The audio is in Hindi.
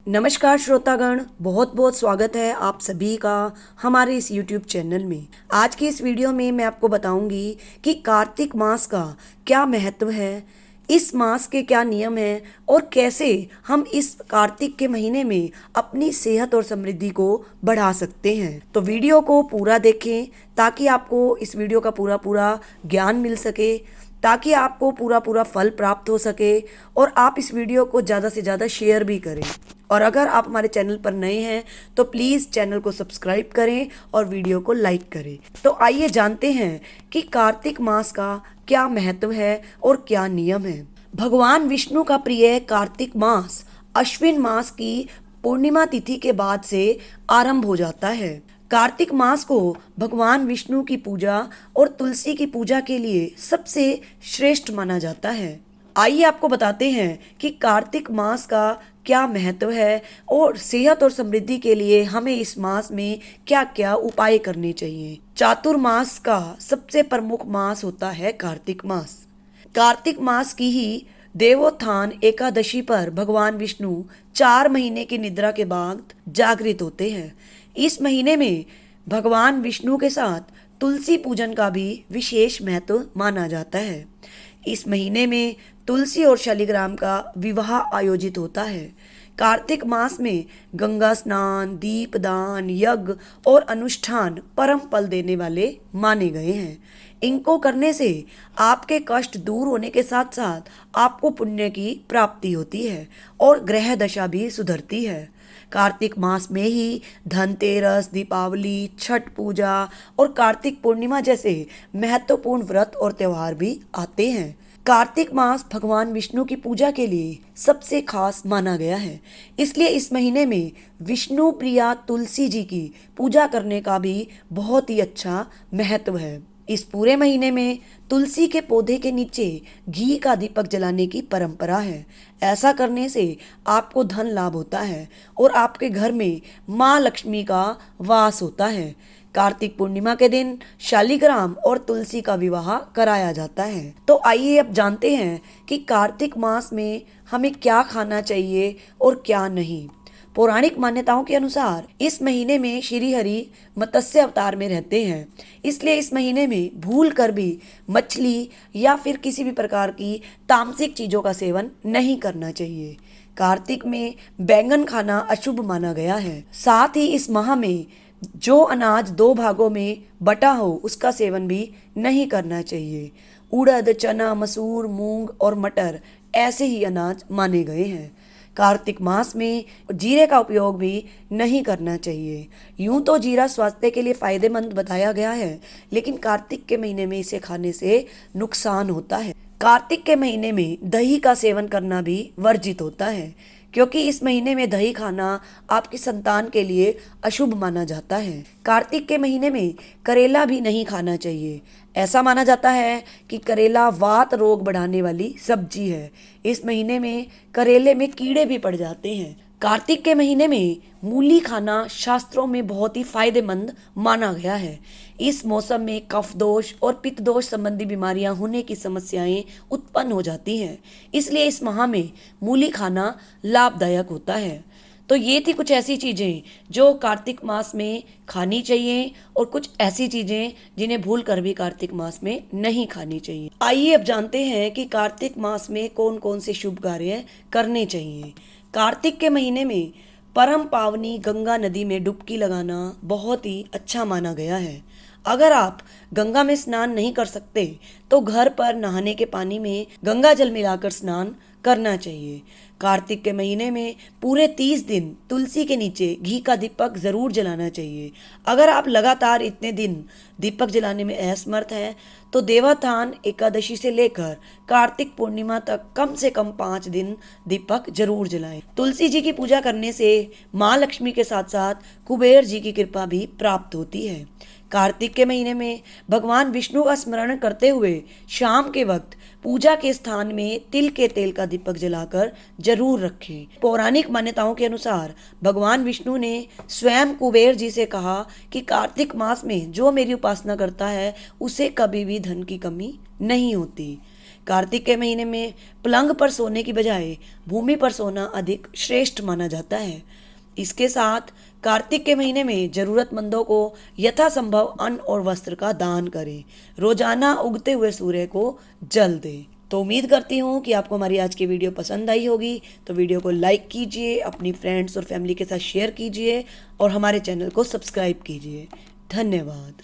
नमस्कार श्रोतागण, बहुत बहुत स्वागत है आप सभी का हमारे इस YouTube चैनल में। आज की इस वीडियो में मैं आपको बताऊंगी कि कार्तिक मास का क्या महत्व है, इस मास के क्या नियम हैं और कैसे हम इस कार्तिक के महीने में अपनी सेहत और समृद्धि को बढ़ा सकते हैं। तो वीडियो को पूरा देखें ताकि आपको इस वीडियो का पूरा पूरा ज्ञान मिल सके, ताकि आपको पूरा पूरा फल प्राप्त हो सके और आप इस वीडियो को ज़्यादा से ज़्यादा शेयर भी करें। और अगर आप हमारे चैनल पर नए हैं तो प्लीज़ चैनल को सब्सक्राइब करें और वीडियो को लाइक करें। तो आइए जानते हैं कि कार्तिक मास का क्या महत्व है और क्या नियम है। भगवान विष्णु का प्रिय कार्तिक मास अश्विन मास की पूर्णिमा तिथि के बाद से आरंभ हो जाता है। कार्तिक मास को भगवान विष्णु की पूजा और तुलसी की पूजा के लिए सबसे श्रेष्ठ माना जाता है। आइए आपको बताते हैं कि कार्तिक मास का क्या महत्व है और सेहत और समृद्धि के लिए हमें इस मास में क्या क्या उपाय करने चाहिए। चातुर्मास का सबसे प्रमुख मास होता है कार्तिक मास। कार्तिक मास की ही देवोत्थान एकादशी पर भगवान विष्णु 4 महीने की निद्रा के बाद जागृत होते हैं। इस महीने में भगवान विष्णु के साथ तुलसी पूजन का भी विशेष महत्व माना जाता है। इस महीने में तुलसी और शालिग्राम का विवाह आयोजित होता है। कार्तिक मास में गंगा स्नान, दीपदान, यज्ञ और अनुष्ठान परम फल देने वाले माने गए हैं। इनको करने से आपके कष्ट दूर होने के साथ साथ आपको पुण्य की प्राप्ति होती है और ग्रह दशा भी सुधरती है। कार्तिक मास में ही धनतेरस, दीपावली, छठ पूजा और कार्तिक पूर्णिमा जैसे महत्वपूर्ण व्रत और त्योहार भी आते हैं। कार्तिक मास भगवान विष्णु की पूजा के लिए सबसे खास माना गया है, इसलिए इस महीने में विष्णु प्रिया तुलसी जी की पूजा करने का भी बहुत ही अच्छा महत्व है। इस पूरे महीने में तुलसी के पौधे के नीचे घी का दीपक जलाने की परंपरा है। ऐसा करने से आपको धन लाभ होता है और आपके घर में माँ लक्ष्मी का वास होता है। कार्तिक पूर्णिमा के दिन शालिग्राम और तुलसी का विवाह कराया जाता है। तो आइए अब जानते हैं कि कार्तिक मास में हमें क्या खाना चाहिए और क्या नहीं। पौराणिक मान्यताओं के अनुसार इस महीने में श्री हरि मत्स्य अवतार में रहते हैं, इसलिए इस महीने में भूल कर भी मछली या फिर किसी भी प्रकार की तामसिक चीज़ों का सेवन नहीं करना चाहिए। कार्तिक में बैंगन खाना अशुभ माना गया है। साथ ही इस माह में जो अनाज 2 भागों में बटा हो उसका सेवन भी नहीं करना चाहिए। उड़द, चना, मसूर, मूंग और मटर ऐसे ही अनाज माने गए हैं। कार्तिक मास में जीरे का उपयोग भी नहीं करना चाहिए। यूं तो जीरा स्वास्थ्य के लिए फायदेमंद बताया गया है, लेकिन कार्तिक के महीने में इसे खाने से नुकसान होता है। कार्तिक के महीने में दही का सेवन करना भी वर्जित होता है, क्योंकि इस महीने में दही खाना आपकी संतान के लिए अशुभ माना जाता है। कार्तिक के महीने में करेला भी नहीं खाना चाहिए। ऐसा माना जाता है कि करेला वात रोग बढ़ाने वाली सब्जी है। इस महीने में करेले में कीड़े भी पड़ जाते हैं। कार्तिक के महीने में मूली खाना शास्त्रों में बहुत ही फायदेमंद माना गया है। इस मौसम में कफ दोष और पित्त दोष संबंधी बीमारियां होने की समस्याएं उत्पन्न हो जाती हैं, इसलिए इस माह में मूली खाना लाभदायक होता है। तो ये थी कुछ ऐसी चीज़ें जो कार्तिक मास में खानी चाहिए और कुछ ऐसी चीज़ें जिन्हें भूल कर भी कार्तिक मास में नहीं खानी चाहिए। आइए अब जानते हैं कि कार्तिक मास में कौन कौन से शुभ कार्य करने चाहिए। कार्तिक के महीने में परम पावनी गंगा नदी में डुबकी लगाना बहुत ही अच्छा माना गया है। अगर आप गंगा में स्नान नहीं कर सकते तो घर पर नहाने के पानी में गंगा जल मिलाकर स्नान करना चाहिए। कार्तिक के महीने में पूरे 30 दिन तुलसी के नीचे घी का दीपक जरूर जलाना चाहिए। अगर आप लगातार इतने दिन दीपक जलाने में असमर्थ हैं तो देवोत्थान एकादशी से लेकर कार्तिक पूर्णिमा तक कम से कम 5 दिन दीपक जरूर जलाएं। तुलसी जी की पूजा करने से माँ लक्ष्मी के साथ साथ कुबेर जी की कृपा भी प्राप्त होती है। कार्तिक के महीने में भगवान विष्णु का स्मरण करते हुए शाम के वक्त पूजा के स्थान में तिल के तेल का दीपक जलाकर जरूर रखें। पौराणिक मान्यताओं के अनुसार भगवान विष्णु ने स्वयं कुबेर जी से कहा कि कार्तिक मास में जो मेरी उपासना करता है उसे कभी भी धन की कमी नहीं होती। कार्तिक के महीने में पलंग पर सोने की बजाय भूमि पर सोना अधिक श्रेष्ठ माना जाता है। इसके साथ कार्तिक के महीने में जरूरतमंदों को यथासंभव अन्न और वस्त्र का दान करें। रोजाना उगते हुए सूर्य को जल दें। तो उम्मीद करती हूँ कि आपको हमारी आज की वीडियो पसंद आई होगी। तो वीडियो को लाइक कीजिए, अपनी फ्रेंड्स और फैमिली के साथ शेयर कीजिए और हमारे चैनल को सब्सक्राइब कीजिए। धन्यवाद।